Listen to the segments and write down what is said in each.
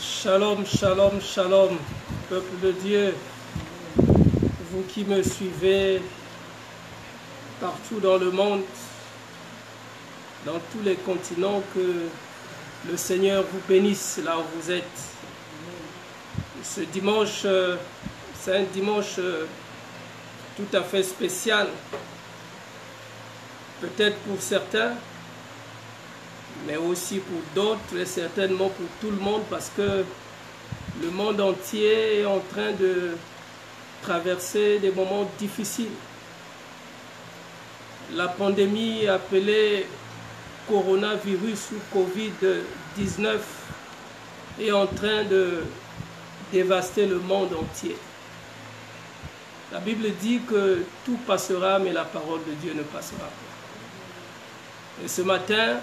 Shalom, shalom, shalom, peuple de Dieu, vous qui me suivez partout dans le monde, dans tous les continents, que le Seigneur vous bénisse là où vous êtes. Ce dimanche, c'est un dimanche tout à fait spécial, peut-être pour certains, mais aussi pour d'autres et certainement pour tout le monde, parce que le monde entier est en train de traverser des moments difficiles. La pandémie appelée coronavirus ou Covid-19 est en train de dévaster le monde entier. La Bible dit que tout passera, mais la parole de Dieu ne passera pas. Et ce matin,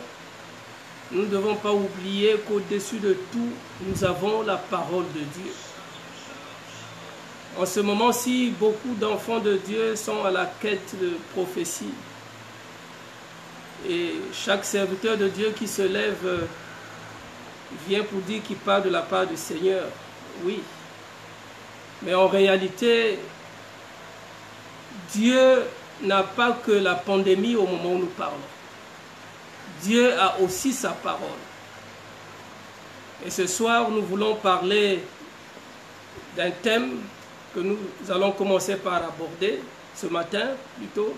nous ne devons pas oublier qu'au-dessus de tout, nous avons la parole de Dieu. En ce moment-ci, beaucoup d'enfants de Dieu sont à la quête de prophétie. Et chaque serviteur de Dieu qui se lève vient pour dire qu'il parle de la part du Seigneur. Oui. Mais en réalité, Dieu n'a pas que la pandémie au moment où nous parlons. Dieu a aussi sa parole. Et ce soir, nous voulons parler d'un thème que nous allons commencer par aborder, ce matin plutôt.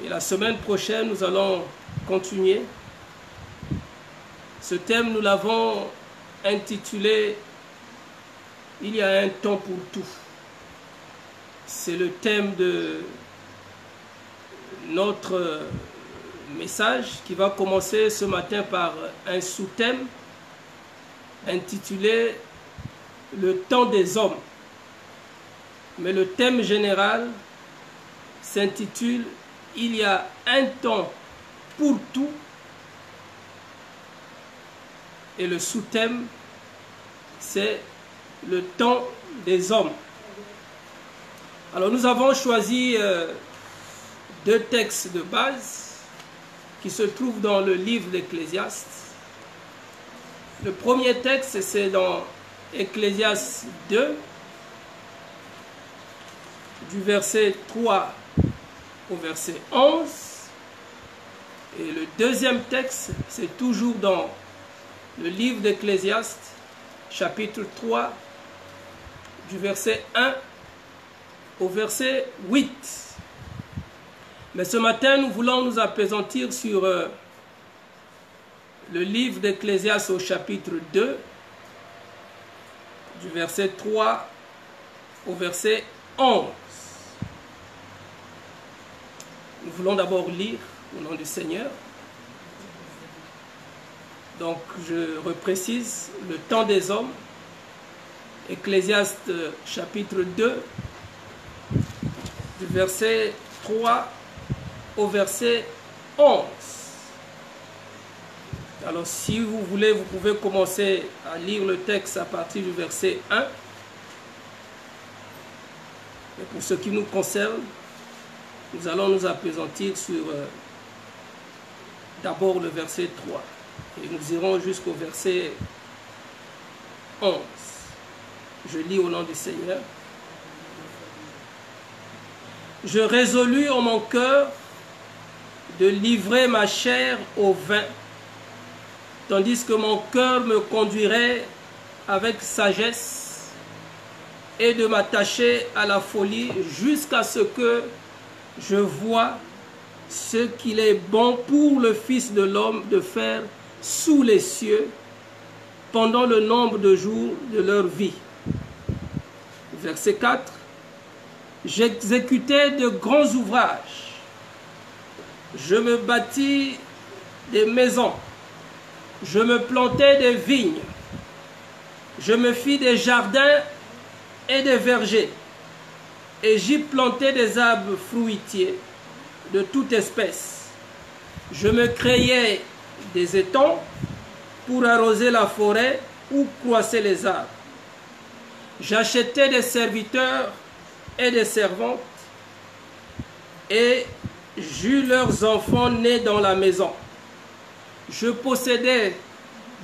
Et la semaine prochaine, nous allons continuer. Ce thème, nous l'avons intitulé « Il y a un temps pour tout ». C'est le thème de notre message qui va commencer ce matin par un sous-thème intitulé « Le temps des hommes ». Mais le thème général s'intitule « Il y a un temps pour tout » et le sous-thème c'est « Le temps des hommes ». Alors nous avons choisi deux textes de base qui se trouvent dans le livre d'Ecclésiaste. Le premier texte, c'est dans Ecclésiaste 2, du verset 3 au verset 11. Et le deuxième texte, c'est toujours dans le livre d'Ecclésiaste, chapitre 3, du verset 1 au verset 8. Mais ce matin, nous voulons nous appesantir sur le livre d'Ecclésiaste au chapitre 2, du verset 3 au verset 11. Nous voulons d'abord lire au nom du Seigneur. Donc, je reprécise, le temps des hommes, Ecclésiaste chapitre 2, du verset 3 au verset 11. Alors si vous voulez, vous pouvez commencer à lire le texte à partir du verset 1. Et pour ce qui nous concerne, nous allons nous appesantir sur d'abord le verset 3. Et nous irons jusqu'au verset 11. Je lis au nom du Seigneur. Je résolus en mon cœur de livrer ma chair au vin, tandis que mon cœur me conduirait avec sagesse, et de m'attacher à la folie jusqu'à ce que je voie ce qu'il est bon pour le Fils de l'homme de faire sous les cieux pendant le nombre de jours de leur vie. Verset 4. J'exécutais de grands ouvrages. Je me bâtis des maisons. Je me plantais des vignes. Je me fis des jardins et des vergers. Et j'y plantais des arbres fruitiers de toute espèce. Je me créais des étangs pour arroser la forêt ou croisser les arbres. J'achetais des serviteurs et des servantes, et j'eus leurs enfants nés dans la maison. Je possédais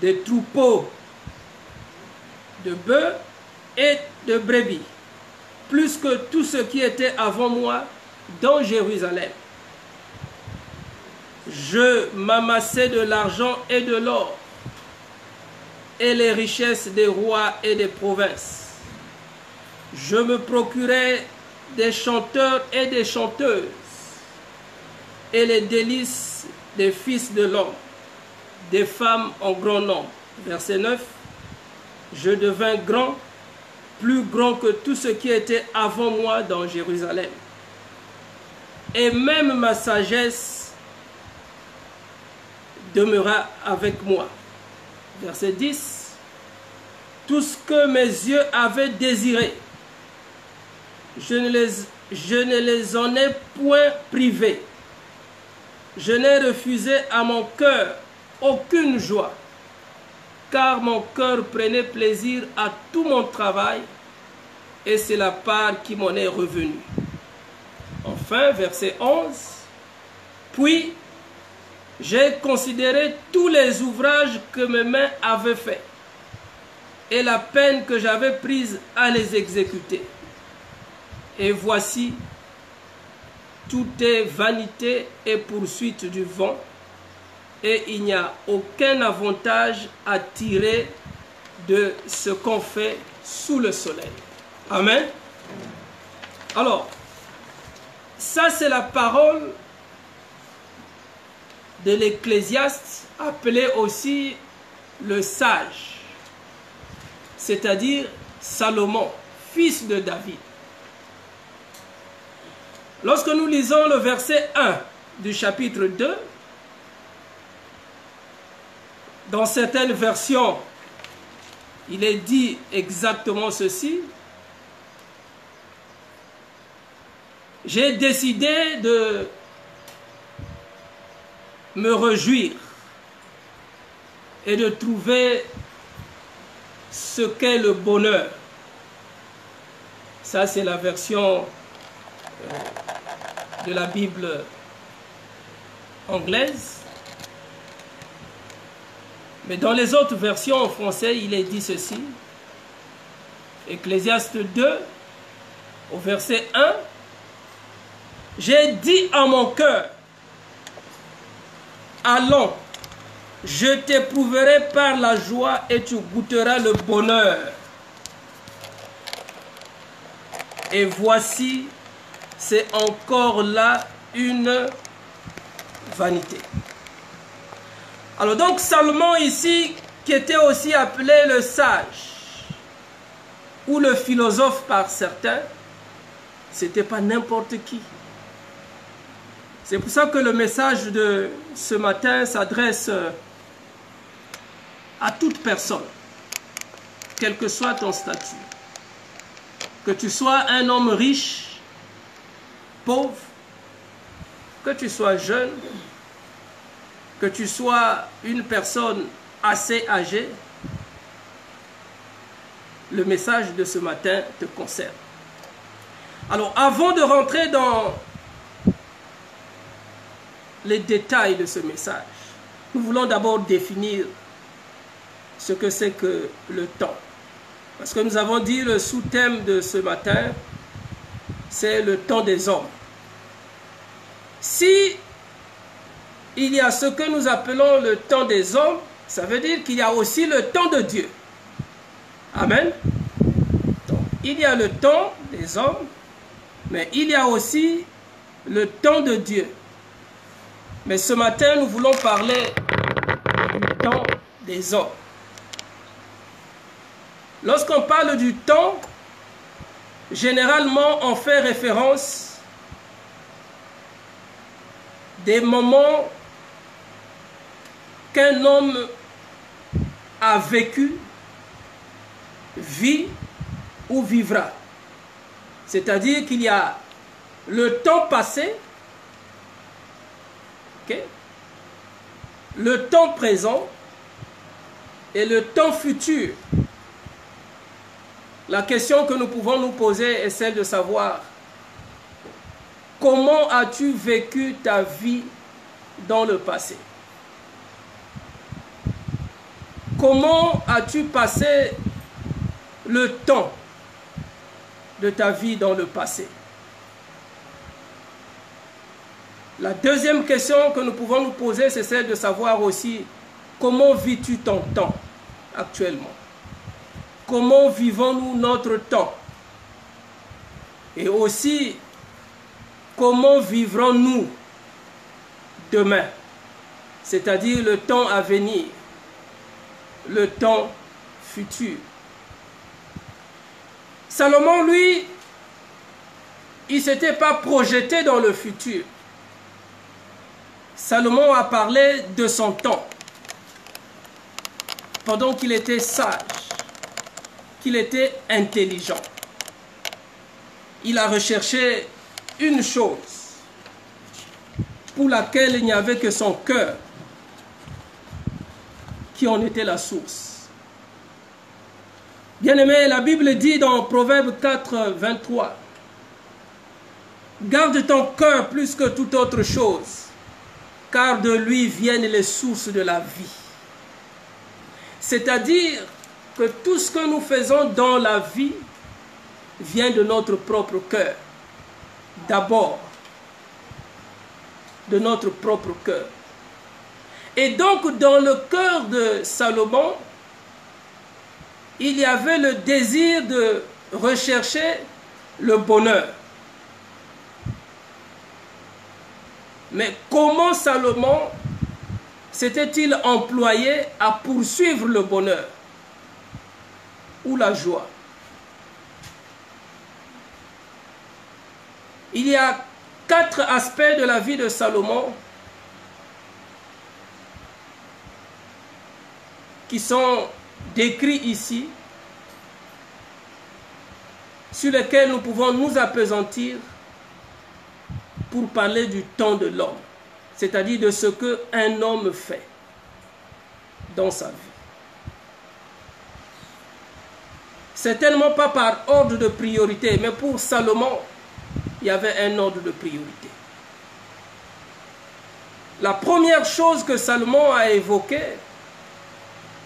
des troupeaux de bœufs et de brebis, plus que tout ce qui était avant moi dans Jérusalem. Je m'amassai de l'argent et de l'or, et les richesses des rois et des provinces. Je me procurai des chanteurs et des chanteuses, et les délices des fils de l'homme, des femmes en grand nombre. Verset 9. Je devins grand, plus grand que tout ce qui était avant moi dans Jérusalem. Et même ma sagesse demeura avec moi. Verset 10. Tout ce que mes yeux avaient désiré, je ne les en ai point privés. Je n'ai refusé à mon cœur aucune joie, car mon cœur prenait plaisir à tout mon travail, et c'est la part qui m'en est revenue. Enfin, verset 11. Puis, j'ai considéré tous les ouvrages que mes mains avaient faits, et la peine que j'avais prise à les exécuter. Et voici, tout est vanité et poursuite du vent, et il n'y a aucun avantage à tirer de ce qu'on fait sous le soleil. Amen. Alors, ça c'est la parole de l'Ecclésiaste, appelé aussi le sage, c'est-à-dire Salomon, fils de David. Lorsque nous lisons le verset 1 du chapitre 2, dans certaines versions, il est dit exactement ceci. J'ai décidé de me réjouir et de trouver ce qu'est le bonheur. Ça, c'est la version de la Bible anglaise. Mais dans les autres versions en français, il est dit ceci. Ecclésiaste 2, au verset 1. J'ai dit à mon cœur, allons, je t'éprouverai par la joie et tu goûteras le bonheur. Et voici, c'est encore là une vanité. Alors donc Salomon ici, qui était aussi appelé le sage, ou le philosophe par certains, c'était pas n'importe qui. C'est pour ça que le message de ce matin s'adresse à toute personne, quel que soit ton statut. Que tu sois un homme riche, pauvre, que tu sois jeune, que tu sois une personne assez âgée, le message de ce matin te concerne. Alors, avant de rentrer dans les détails de ce message, nous voulons d'abord définir ce que c'est que le temps. Parce que nous avons dit le sous-thème de ce matin, c'est le temps des hommes. Si il y a ce que nous appelons le temps des hommes, ça veut dire qu'il y a aussi le temps de Dieu. Amen. Donc, il y a le temps des hommes, mais il y a aussi le temps de Dieu. Mais ce matin, nous voulons parler du temps des hommes. Lorsqu'on parle du temps, généralement, on fait référence des moments qu'un homme a vécu, vit ou vivra. C'est-à-dire qu'il y a le temps passé, le temps présent et le temps futur. La question que nous pouvons nous poser est celle de savoir comment as-tu vécu ta vie dans le passé? Comment as-tu passé le temps de ta vie dans le passé? La deuxième question que nous pouvons nous poser, c'est celle de savoir aussi comment vis-tu ton temps actuellement? Comment vivons-nous notre temps? Et aussi, comment vivrons-nous demain? C'est-à-dire le temps à venir, le temps futur. Salomon, lui, il ne s'était pas projeté dans le futur. Salomon a parlé de son temps, pendant qu'il était sage, qu'il était intelligent. Il a recherché une chose pour laquelle il n'y avait que son cœur qui en était la source. Bien-aimé, la Bible dit dans Proverbe 4, 23, « Garde ton cœur plus que toute autre chose, car de lui viennent les sources de la vie. » C'est-à-dire que tout ce que nous faisons dans la vie vient de notre propre cœur. D'abord, de notre propre cœur. Et donc, dans le cœur de Salomon, il y avait le désir de rechercher le bonheur. Mais comment Salomon s'était-il employé à poursuivre le bonheur ou la joie? Il y a 4 aspects de la vie de Salomon qui sont décrits ici, sur lesquels nous pouvons nous appesantir pour parler du temps de l'homme, c'est-à-dire de ce qu'un homme fait dans sa vie. Certainement pas par ordre de priorité, mais pour Salomon, il y avait un ordre de priorité. La première chose que Salomon a évoquée,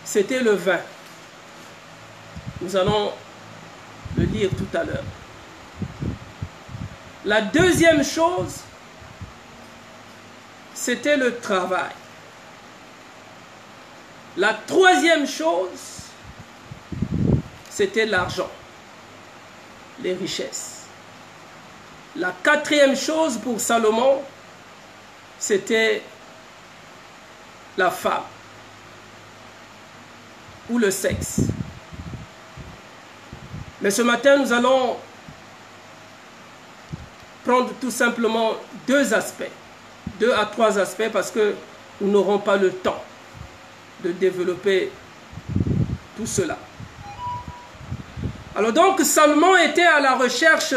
c'était le vin. Nous allons le lire tout à l'heure. La deuxième chose, c'était le travail. La troisième chose, c'était l'argent, les richesses. La quatrième chose pour Salomon, c'était la femme ou le sexe. Mais ce matin, nous allons prendre tout simplement 2 aspects, 2 à 3 aspects, parce que nous n'aurons pas le temps de développer tout cela. Alors donc, Salomon était à la recherche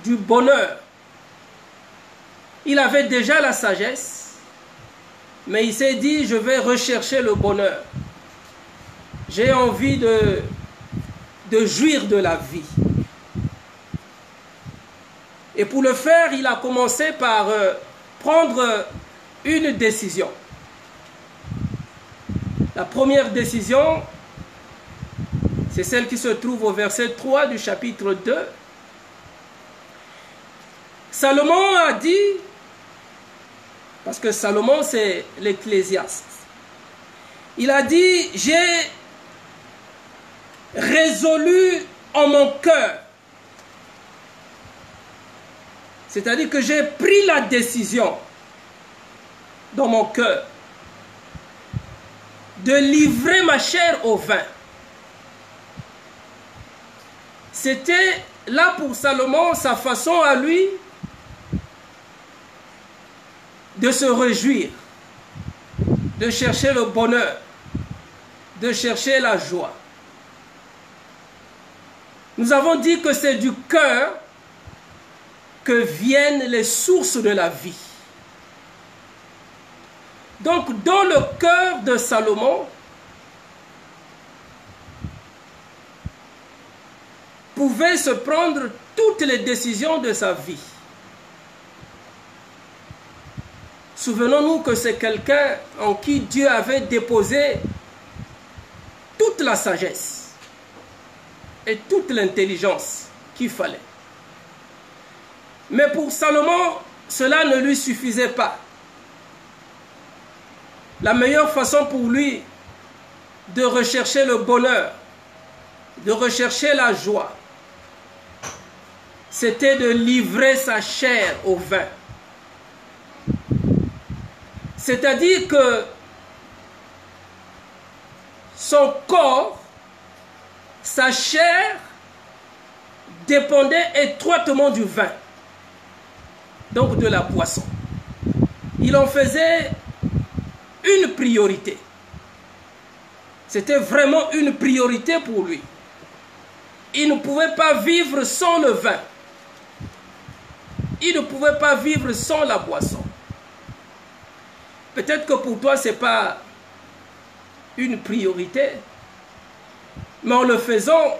du bonheur. Il avait déjà la sagesse, mais il s'est dit, je vais rechercher le bonheur. J'ai envie de jouir de la vie. Et pour le faire, il a commencé par prendre une décision. La première décision, c'est celle qui se trouve au verset 3 du chapitre 2. Salomon a dit, parce que Salomon c'est l'Ecclésiaste, il a dit, j'ai résolu en mon cœur. C'est-à-dire que j'ai pris la décision dans mon cœur de livrer ma chair au vin. C'était là pour Salomon sa façon à lui de se réjouir, de chercher le bonheur, de chercher la joie. Nous avons dit que c'est du cœur que viennent les sources de la vie. Donc, dans le cœur de Salomon, pouvait se prendre toutes les décisions de sa vie. Souvenons-nous que c'est quelqu'un en qui Dieu avait déposé toute la sagesse. et toute l'intelligence qu'il fallait. Mais pour Salomon, cela ne lui suffisait pas. La meilleure façon pour lui de rechercher le bonheur, de rechercher la joie, c'était de livrer sa chair au vin. C'est-à-dire que son corps, sa chair, dépendait étroitement du vin, donc de la boisson. Il en faisait une priorité. C'était vraiment une priorité pour lui. Il ne pouvait pas vivre sans le vin. Il ne pouvait pas vivre sans la boisson. Peut-être que pour toi, ce n'est pas une priorité. Mais en le faisant,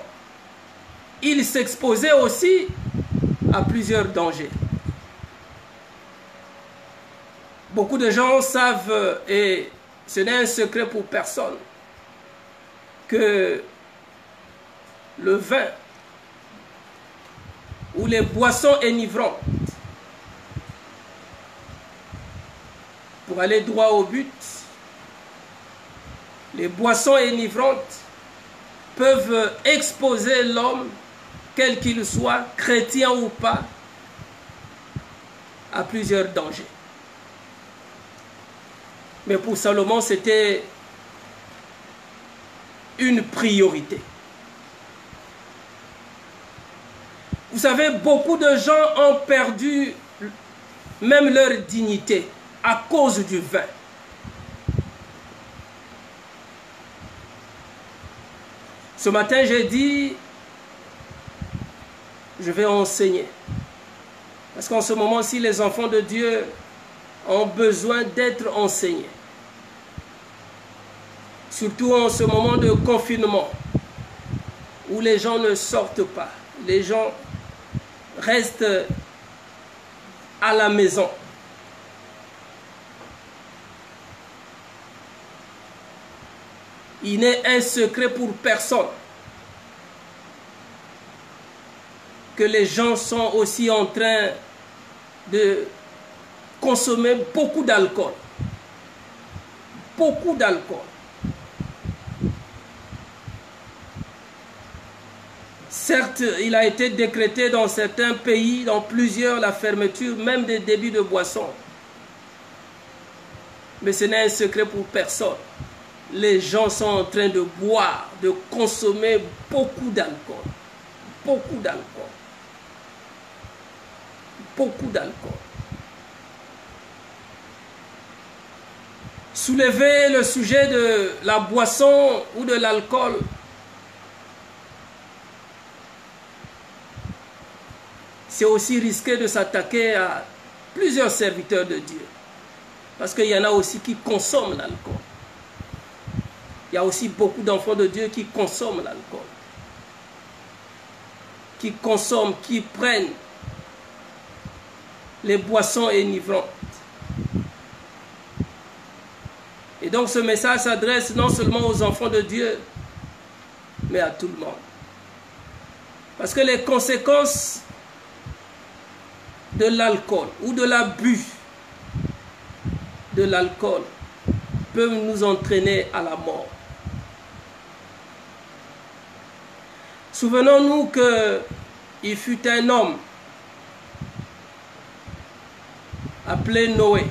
il s'exposait aussi à plusieurs dangers. Beaucoup de gens savent, et ce n'est un secret pour personne, que le vin ou les boissons enivrantes, pour aller droit au but, les boissons enivrantes peuvent exposer l'homme, quel qu'il soit, chrétien ou pas, à plusieurs dangers. Mais pour Salomon, c'était une priorité. Vous savez, beaucoup de gens ont perdu même leur dignité à cause du vin. Ce matin, j'ai dit, je vais enseigner. Parce qu'en ce moment-ci, les enfants de Dieu ont besoin d'être enseignés. Surtout en ce moment de confinement, où les gens ne sortent pas. Les gens restent à la maison. Il n'est un secret pour personne que les gens sont aussi en train de consommer beaucoup d'alcool. Beaucoup d'alcool. Certes, il a été décrété dans certains pays, dans plusieurs, la fermeture même des débits de boissons. Mais ce n'est un secret pour personne. Les gens sont en train de boire, de consommer beaucoup d'alcool. Beaucoup d'alcool. Beaucoup d'alcool. Soulever le sujet de la boisson ou de l'alcool, c'est aussi risqué de s'attaquer à plusieurs serviteurs de Dieu. Parce qu'il y en a aussi qui consomment l'alcool. Il y a aussi beaucoup d'enfants de Dieu qui consomment l'alcool. Qui consomment, qui prennent les boissons enivrantes. Et donc ce message s'adresse non seulement aux enfants de Dieu, mais à tout le monde. Parce que les conséquences de l'alcool ou de l'abus de l'alcool peuvent nous entraîner à la mort. Souvenons-nous qu'il fut un homme appelé Noé.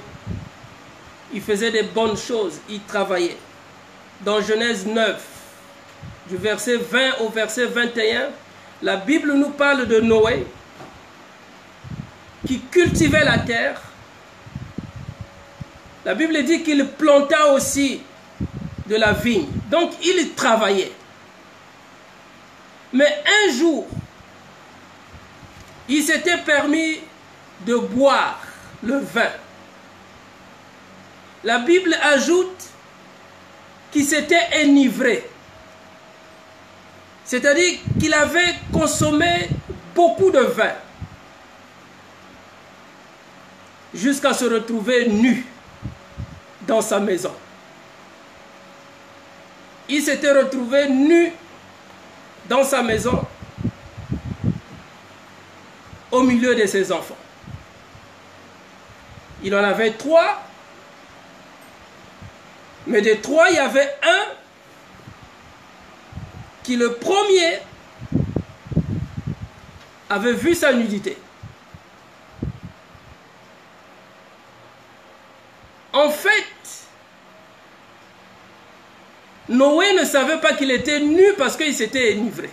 Il faisait des bonnes choses, il travaillait. Dans Genèse 9, du verset 20 au verset 21, la Bible nous parle de Noé qui cultivait la terre. La Bible dit qu'il planta aussi de la vigne. Donc il travaillait. Mais un jour, il s'était permis de boire le vin. La Bible ajoute qu'il s'était enivré. C'est-à-dire qu'il avait consommé beaucoup de vin jusqu'à se retrouver nu dans sa maison. Il s'était retrouvé nu dans sa maison au milieu de ses enfants. Il en avait 3, mais des 3, il y avait un qui, le premier, avait vu sa nudité. En fait, Noé ne savait pas qu'il était nu parce qu'il s'était enivré.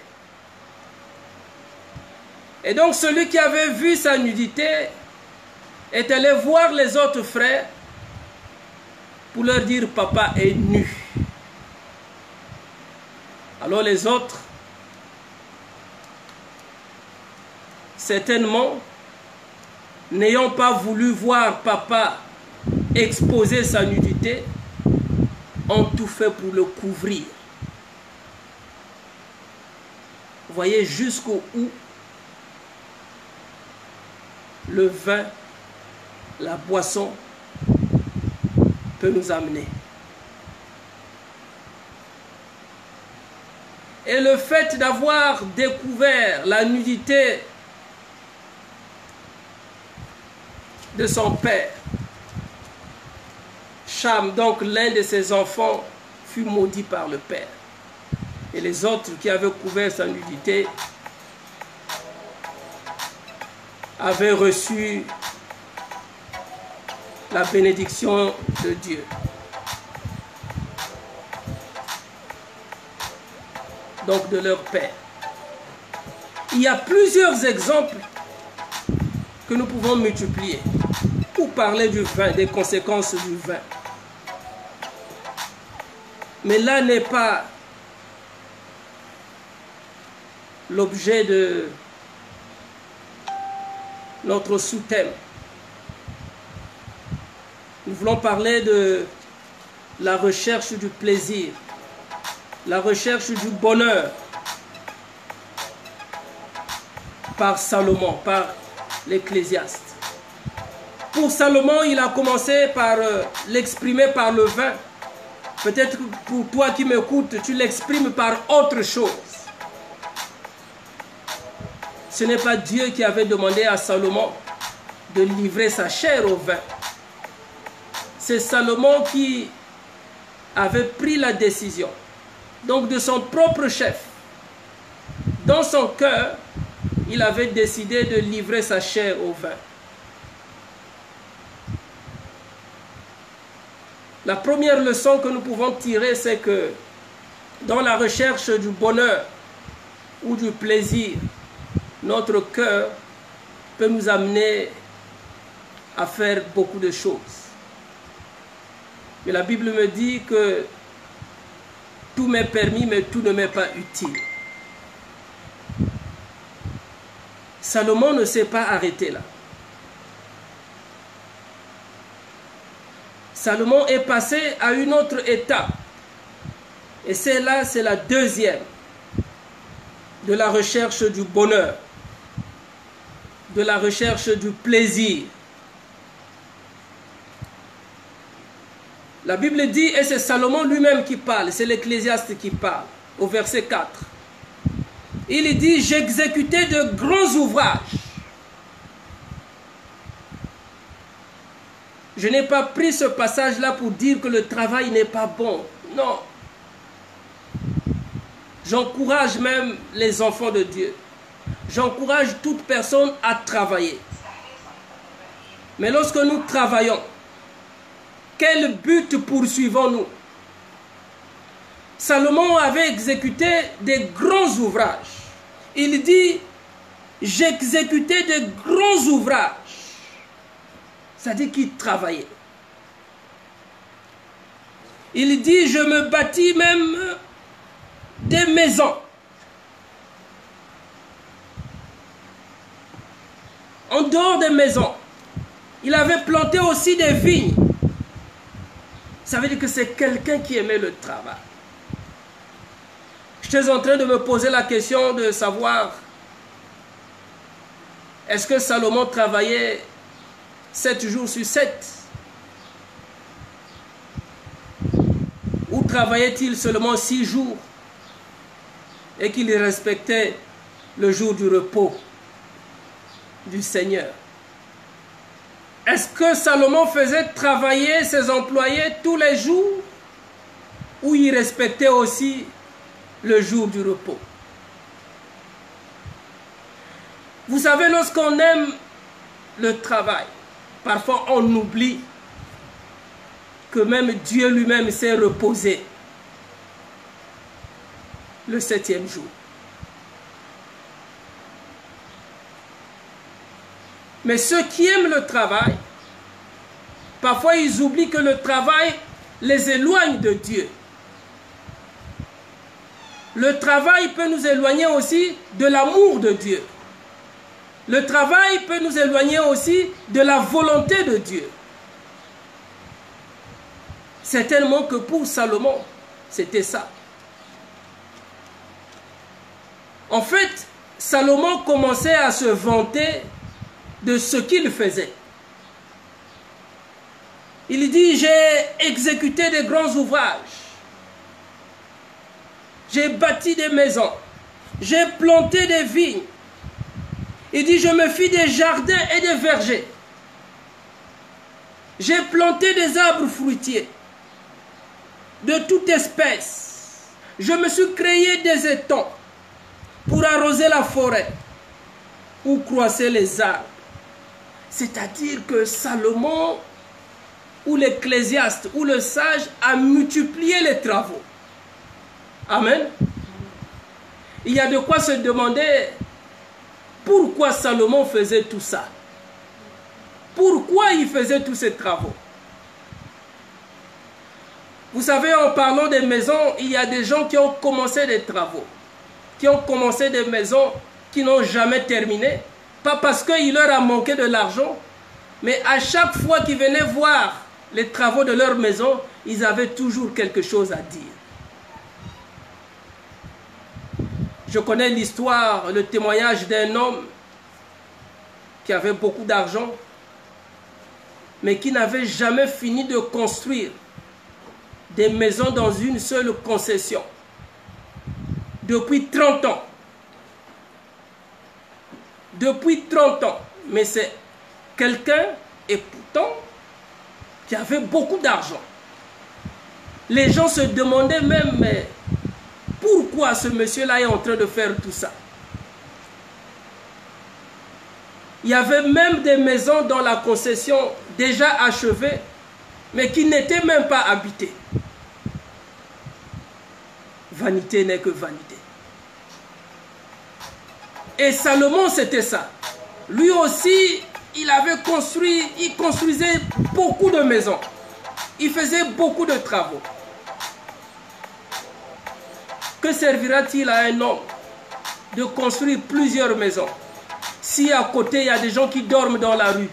Et donc celui qui avait vu sa nudité est allé voir les autres frères pour leur dire papa est nu. Alors les autres, certainement, n'ayant pas voulu voir papa exposer sa nudité, ont tout fait pour le couvrir. Vous voyez jusqu'où le vin, la boisson peut nous amener. Et le fait d'avoir découvert la nudité de son père, Cham, donc l'un de ses enfants, fut maudit par le père. Et les autres qui avaient couvert sa nudité avaient reçu la bénédiction de Dieu. Donc de leur père. Il y a plusieurs exemples que nous pouvons multiplier pour parler du vin, des conséquences du vin. Mais là n'est pas l'objet de notre sous-thème. Nous voulons parler de la recherche du plaisir, la recherche du bonheur par Salomon, par l'Ecclésiaste. Pour Salomon, il a commencé par l'exprimer par le vin. Peut-être pour toi qui m'écoutes, tu l'exprimes par autre chose. Ce n'est pas Dieu qui avait demandé à Salomon de livrer sa chair au vin. C'est Salomon qui avait pris la décision. Donc de son propre chef, dans son cœur, il avait décidé de livrer sa chair au vin. La première leçon que nous pouvons tirer, c'est que dans la recherche du bonheur ou du plaisir, notre cœur peut nous amener à faire beaucoup de choses. Mais la Bible me dit que tout m'est permis, mais tout ne m'est pas utile. Salomon ne s'est pas arrêté là. Salomon est passé à une autre étape. Et c'est la deuxième de la recherche du bonheur, de la recherche du plaisir. La Bible dit, et c'est Salomon lui-même qui parle, c'est l'Ecclésiaste qui parle, au verset 4. Il dit, j'exécutais de grands ouvrages. Je n'ai pas pris ce passage-là pour dire que le travail n'est pas bon. Non. J'encourage même les enfants de Dieu. J'encourage toute personne à travailler. Mais lorsque nous travaillons, quel but poursuivons-nous? Salomon avait exécuté des grands ouvrages. Il dit, j'exécutais de grands ouvrages. C'est-à-dire qu'il travaillait. Il dit, je me bâtis même des maisons. En dehors des maisons, il avait planté aussi des vignes. Ça veut dire que c'est quelqu'un qui aimait le travail. J'étais en train de me poser la question de savoir, est-ce que Salomon travaillait 7 jours sur 7? Ou travaillait-il seulement 6 jours et qu'il respectait le jour du repos? du Seigneur. Est-ce que Salomon faisait travailler ses employés tous les jours ou il respectait aussi le jour du repos? Vous savez, lorsqu'on aime le travail, parfois on oublie que même Dieu lui-même s'est reposé le 7e jour. Mais ceux qui aiment le travail, parfois ils oublient que le travail les éloigne de Dieu. Le travail peut nous éloigner aussi de l'amour de Dieu. Le travail peut nous éloigner aussi de la volonté de Dieu. Certainement que pour Salomon, c'était ça. En fait, Salomon commençait à se vanter de ce qu'il faisait. Il dit, j'ai exécuté des grands ouvrages. J'ai bâti des maisons. J'ai planté des vignes. Il dit, je me fis des jardins et des vergers. J'ai planté des arbres fruitiers de toute espèce. Je me suis créé des étangs pour arroser la forêt, pour croisser les arbres. C'est-à-dire que Salomon, ou l'ecclésiaste, ou le sage, a multiplié les travaux. Amen. Il y a de quoi se demander pourquoi Salomon faisait tout ça. Pourquoi il faisait tous ces travaux? Vous savez, en parlant des maisons, il y a des gens qui ont commencé des travaux, qui ont commencé des maisons qui n'ont jamais terminé. Pas parce qu'il leur a manqué de l'argent, mais à chaque fois qu'ils venaient voir les travaux de leur maison, ils avaient toujours quelque chose à dire. Je connais l'histoire, le témoignage d'un homme qui avait beaucoup d'argent, mais qui n'avait jamais fini de construire des maisons dans une seule concession. Depuis 30 ans. Depuis 30 ans. Mais c'est quelqu'un, et pourtant, qui avait beaucoup d'argent. Les gens se demandaient même, mais pourquoi ce monsieur-là est en train de faire tout ça? Il y avait même des maisons dans la concession déjà achevées, mais qui n'étaient même pas habitées. Vanité n'est que vanité. Et Salomon, c'était ça. Lui aussi, il construisait beaucoup de maisons. Il faisait beaucoup de travaux. Que servira-t-il à un homme de construire plusieurs maisons si à côté il y a des gens qui dorment dans la rue?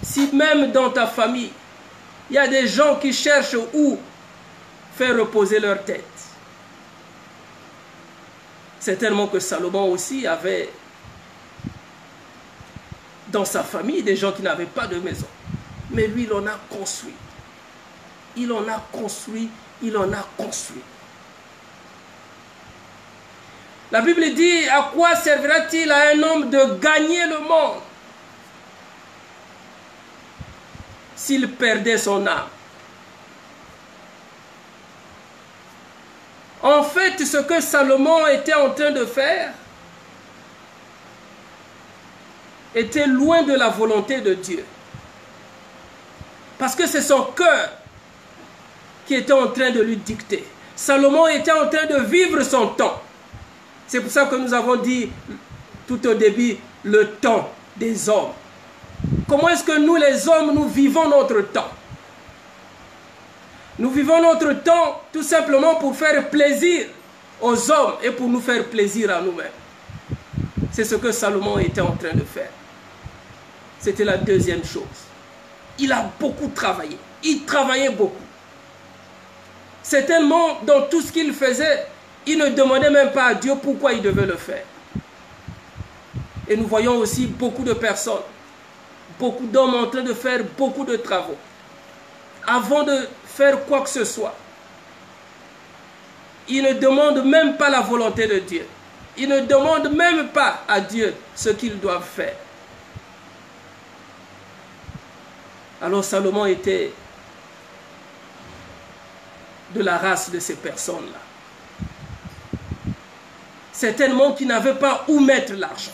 Si même dans ta famille, il y a des gens qui cherchent où faire reposer leur tête. Certainement que Salomon aussi avait dans sa famille des gens qui n'avaient pas de maison. Mais lui, il en a construit. Il en a construit, il en a construit. La Bible dit, à quoi servira-t-il à un homme de gagner le monde s'il perdait son âme? En fait, ce que Salomon était en train de faire était loin de la volonté de Dieu. Parce que c'est son cœur qui était en train de lui dicter. Salomon était en train de vivre son temps. C'est pour ça que nous avons dit tout au début, le temps des hommes. Comment est-ce que nous les hommes, nous vivons notre temps? Nous vivons notre temps tout simplement pour faire plaisir aux hommes et pour nous faire plaisir à nous-mêmes. C'est ce que Salomon était en train de faire. C'était la deuxième chose. Il a beaucoup travaillé. Il travaillait beaucoup. Certainement, dans tout ce qu'il faisait, il ne demandait même pas à Dieu pourquoi il devait le faire. Et nous voyons aussi beaucoup de personnes, beaucoup d'hommes en train de faire beaucoup de travaux. Avant de faire quoi que ce soit, ils ne demandent même pas la volonté de Dieu. Ils ne demandent même pas à Dieu ce qu'ils doivent faire. Alors Salomon était de la race de ces personnes-là. Certainement qui n'avaient pas où mettre l'argent.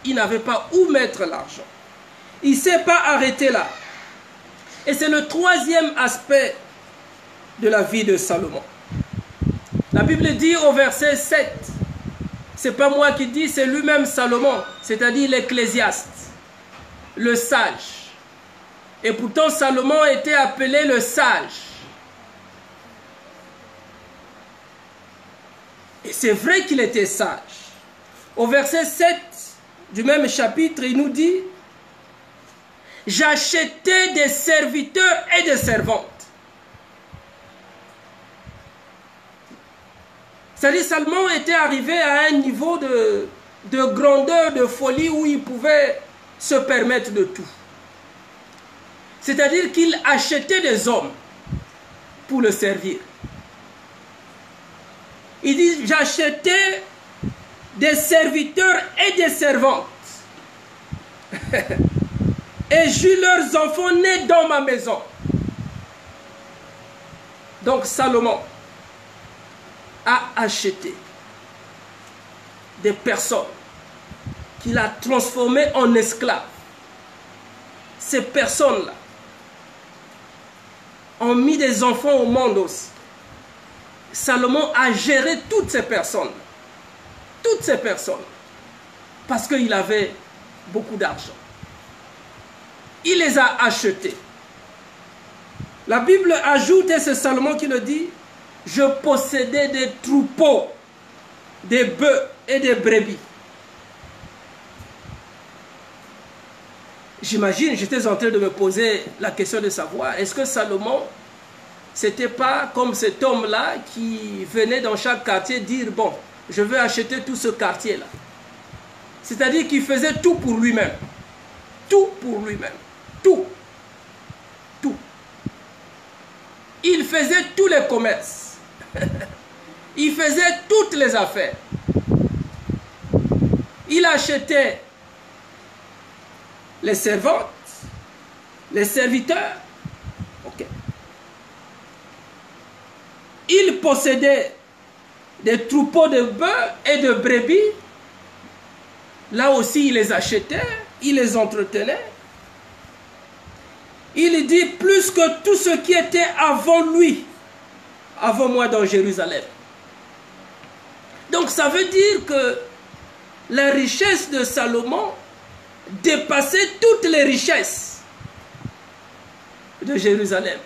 Il n'avait pas où mettre l'argent. Il ne s'est pas arrêté là. Et c'est le troisième aspect de la vie de Salomon. La Bible dit au verset 7, c'est pas moi qui dis, c'est lui-même Salomon, c'est-à-dire l'Ecclésiaste, le sage. Et pourtant Salomon était appelé le sage. Et c'est vrai qu'il était sage. Au verset 7 du même chapitre, il nous dit, j'achetais des serviteurs et des servantes. C'est-à-dire Salomon était arrivé à un niveau de grandeur, de folie où il pouvait se permettre de tout. C'est-à-dire qu'il achetait des hommes pour le servir. Il dit, j'achetais des serviteurs et des servantes. Et j'eus leurs enfants nés dans ma maison. Donc Salomon a acheté des personnes qu'il a transformées en esclaves. Ces personnes-là ont mis des enfants au monde aussi. Salomon a géré toutes ces personnes. Toutes ces personnes. Parce qu'il avait beaucoup d'argent. Il les a achetés. La Bible ajoute, et c'est Salomon qui le dit, je possédais des troupeaux, des bœufs et des brebis. J'imagine, j'étais en train de me poser la question de savoir, est-ce que Salomon, c'était pas comme cet homme-là qui venait dans chaque quartier dire, bon, je veux acheter tout ce quartier-là. C'est-à-dire qu'il faisait tout pour lui-même. Tout pour lui-même. Tout. Tout. Il faisait tous les commerces. Il faisait toutes les affaires. Il achetait les servantes, les serviteurs. Ok. Il possédait des troupeaux de bœufs et de brebis. Là aussi, il les achetait, il les entretenait. Il dit plus que tout ce qui était avant lui, avant moi dans Jérusalem. Donc ça veut dire que la richesse de Salomon dépassait toutes les richesses de Jérusalem.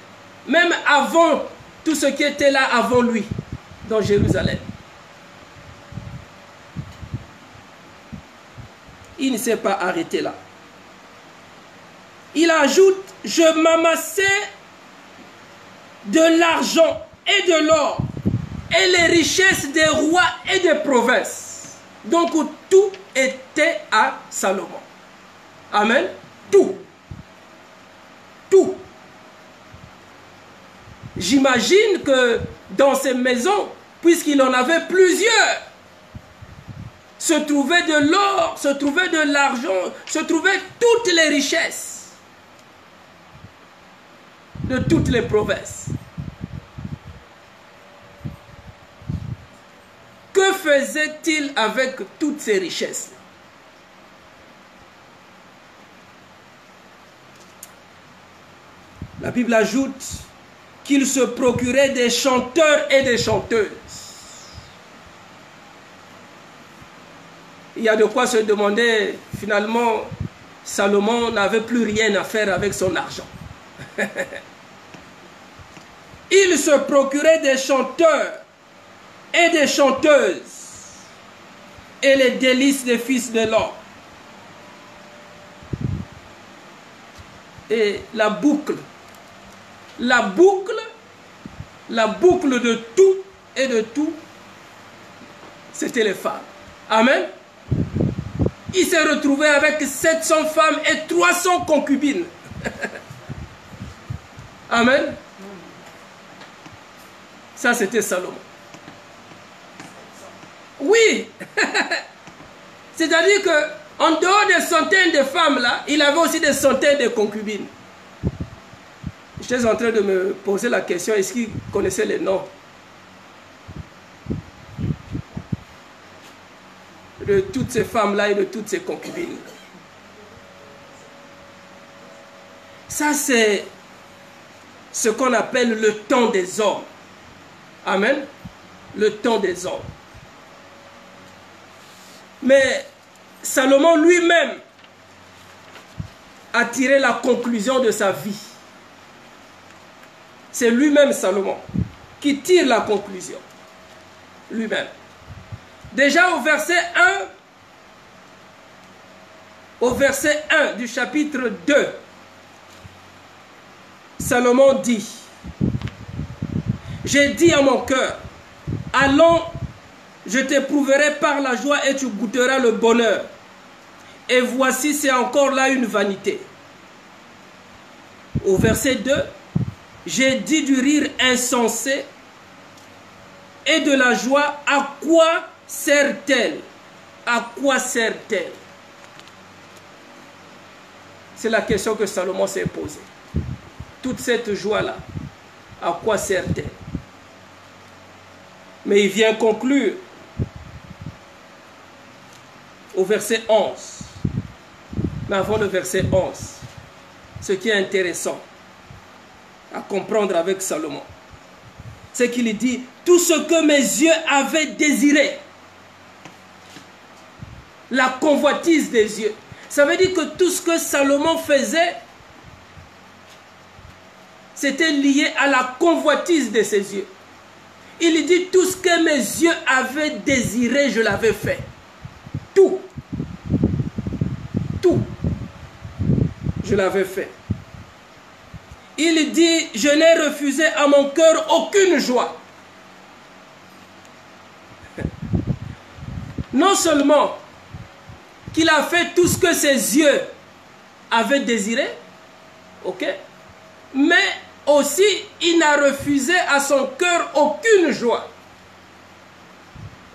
Même avant tout ce qui était là avant lui dans Jérusalem. Il ne s'est pas arrêté là. Il ajoute, je m'amassais de l'argent et de l'or et les richesses des rois et des provinces. Donc tout était à Salomon. Amen. Tout. Tout. J'imagine que dans ces maisons, puisqu'il en avait plusieurs, se trouvait de l'or, se trouvait de l'argent, se trouvaient toutes les richesses de toutes les provinces. Que faisait-il avec toutes ces richesses? La Bible ajoute qu'il se procurait des chanteurs et des chanteuses. Il y a de quoi se demander, finalement, Salomon n'avait plus rien à faire avec son argent. Il se procurait des chanteurs et des chanteuses et les délices des fils de l'homme. Et la boucle de tout et de tout, c'était les femmes. Amen. Il s'est retrouvé avec 700 femmes et 300 concubines. Amen. Ça, c'était Salomon. Oui. C'est-à-dire que En dehors des centaines de femmes là, il avait aussi des centaines de concubines. J'étais en train de me poser la question, est-ce qu'il connaissait les noms de toutes ces femmes-là et de toutes ces concubines? Ça, c'est ce qu'on appelle le temps des hommes. Amen. Le temps des hommes. Mais Salomon lui-même a tiré la conclusion de sa vie. C'est lui-même, Salomon, qui tire la conclusion. Lui-même. Déjà au verset 1 du chapitre 2, Salomon dit, « J'ai dit à mon cœur, allons, je t'éprouverai par la joie et tu goûteras le bonheur. Et voici, c'est encore là une vanité. » Au verset 2, « J'ai dit du rire insensé et de la joie, à quoi sert-elle? À quoi sert-elle? » C'est la question que Salomon s'est posée. Toute cette joie-là, à quoi sert-elle? Mais il vient conclure au verset 11. Mais avant le verset 11, ce qui est intéressant à comprendre avec Salomon, c'est qu'il dit, tout ce que mes yeux avaient désiré, la convoitise des yeux. Ça veut dire que tout ce que Salomon faisait, c'était lié à la convoitise de ses yeux. Il dit, tout ce que mes yeux avaient désiré, je l'avais fait. Tout. Tout. Je l'avais fait. Il dit, je n'ai refusé à mon cœur aucune joie. Non seulement qu'il a fait tout ce que ses yeux avaient désiré, ok, mais aussi il n'a refusé à son cœur aucune joie.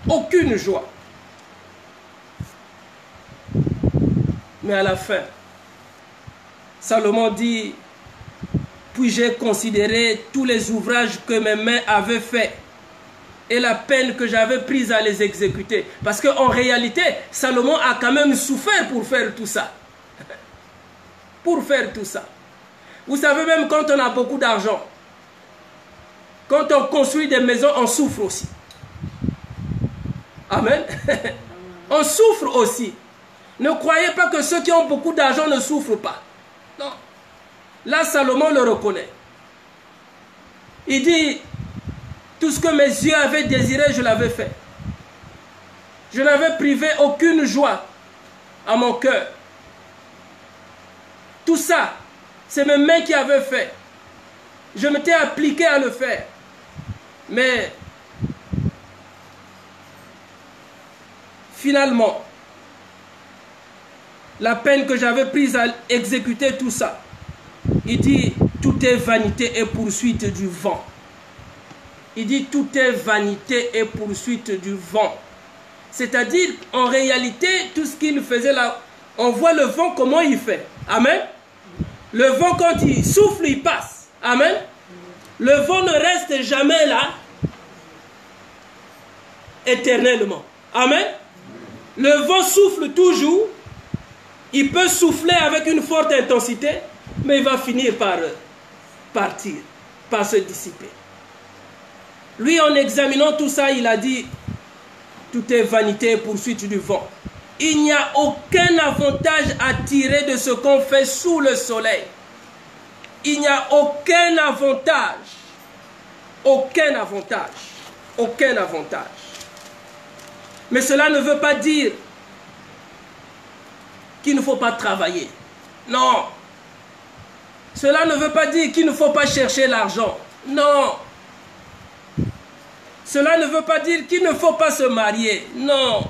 Aucune joie. Mais à la fin, Salomon dit, puis j'ai considéré tous les ouvrages que mes mains avaient faits et la peine que j'avais prise à les exécuter. Parce qu'en réalité, Salomon a quand même souffert pour faire tout ça. Pour faire tout ça. Vous savez, même quand on a beaucoup d'argent, quand on construit des maisons, on souffre aussi. Amen. On souffre aussi. Ne croyez pas que ceux qui ont beaucoup d'argent ne souffrent pas. Non. Là, Salomon le reconnaît. Il dit, tout ce que mes yeux avaient désiré, je l'avais fait. Je n'avais privé aucune joie à mon cœur. Tout ça, c'est mes mains qui avaient fait. Je m'étais appliqué à le faire. Mais finalement, la peine que j'avais prise à exécuter tout ça, il dit, tout est vanité et poursuite du vent. Il dit, tout est vanité et poursuite du vent. C'est-à-dire, en réalité, tout ce qu'il faisait là, on voit le vent, comment il fait. Amen. Le vent, quand il souffle, il passe. Amen. Le vent ne reste jamais là, éternellement. Amen. Le vent souffle toujours. Il peut souffler avec une forte intensité, mais il va finir par partir, par se dissiper. Lui, en examinant tout ça, il a dit, tout est vanité et poursuite du vent. Il n'y a aucun avantage à tirer de ce qu'on fait sous le soleil. Il n'y a aucun avantage. Aucun avantage. Aucun avantage. Mais cela ne veut pas dire qu'il ne faut pas travailler. Non. Cela ne veut pas dire qu'il ne faut pas chercher l'argent. Non. Cela ne veut pas dire qu'il ne faut pas se marier. Non.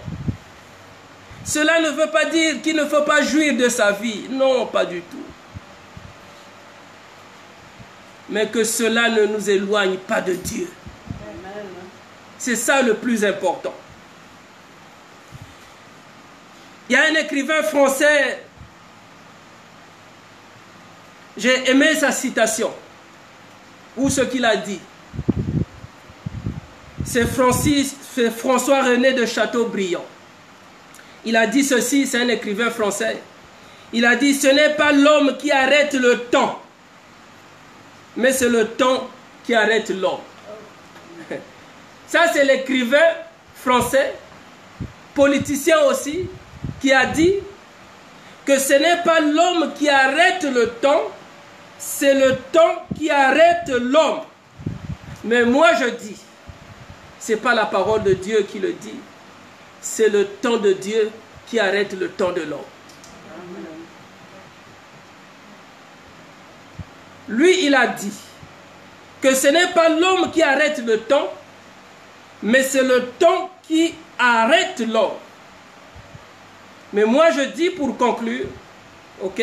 Cela ne veut pas dire qu'il ne faut pas jouir de sa vie. Non, pas du tout. Mais que cela ne nous éloigne pas de Dieu. C'est ça le plus important. Il y a un écrivain français, j'ai aimé sa citation, ou ce qu'il a dit. C'est François-René de Chateaubriand. Il a dit ceci, c'est un écrivain français. Il a dit, ce n'est pas l'homme qui arrête le temps, mais c'est le temps qui arrête l'homme. Ça, c'est l'écrivain français, politicien aussi, qui a dit que ce n'est pas l'homme qui arrête le temps, c'est le temps qui arrête l'homme. Mais moi, je dis, ce n'est pas la parole de Dieu qui le dit, c'est le temps de Dieu qui arrête le temps de l'homme. Lui, il a dit que ce n'est pas l'homme qui arrête le temps, mais c'est le temps qui arrête l'homme. Mais moi, je dis pour conclure, ok,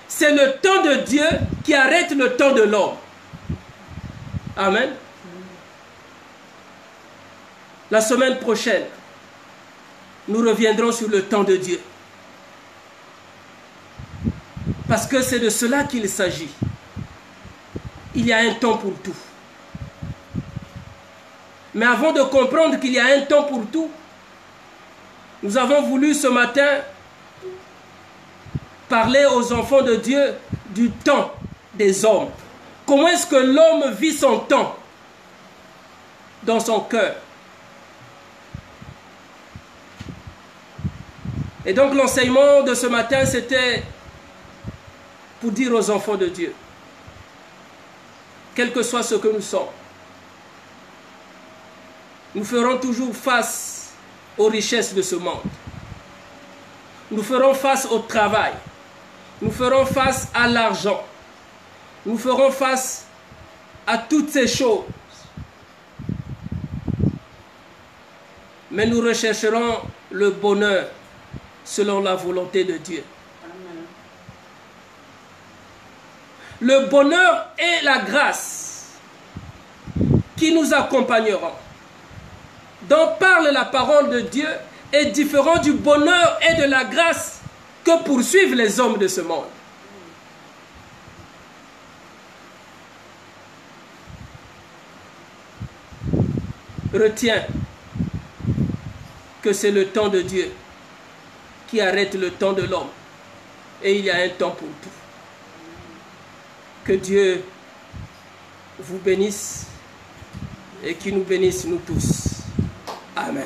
c'est le temps de Dieu qui arrête le temps de l'homme. Amen. La semaine prochaine, nous reviendrons sur le temps de Dieu. Parce que c'est de cela qu'il s'agit. Il y a un temps pour tout. Mais avant de comprendre qu'il y a un temps pour tout, nous avons voulu ce matin parler aux enfants de Dieu du temps des hommes. Comment est-ce que l'homme vit son temps dans son cœur? Et donc l'enseignement de ce matin, c'était pour dire aux enfants de Dieu, quel que soit ce que nous sommes, nous ferons toujours face aux richesses de ce monde. Nous ferons face au travail. Nous ferons face à l'argent. Nous ferons face à toutes ces choses. Mais nous rechercherons le bonheur selon la volonté de Dieu. Le bonheur et la grâce qui nous accompagneront, dont parle la parole de Dieu, est différent du bonheur et de la grâce que poursuivent les hommes de ce monde. Retiens que c'est le temps de Dieu qui arrête le temps de l'homme. Et il y a un temps pour tout. Que Dieu vous bénisse et qu'il nous bénisse nous tous. Amen.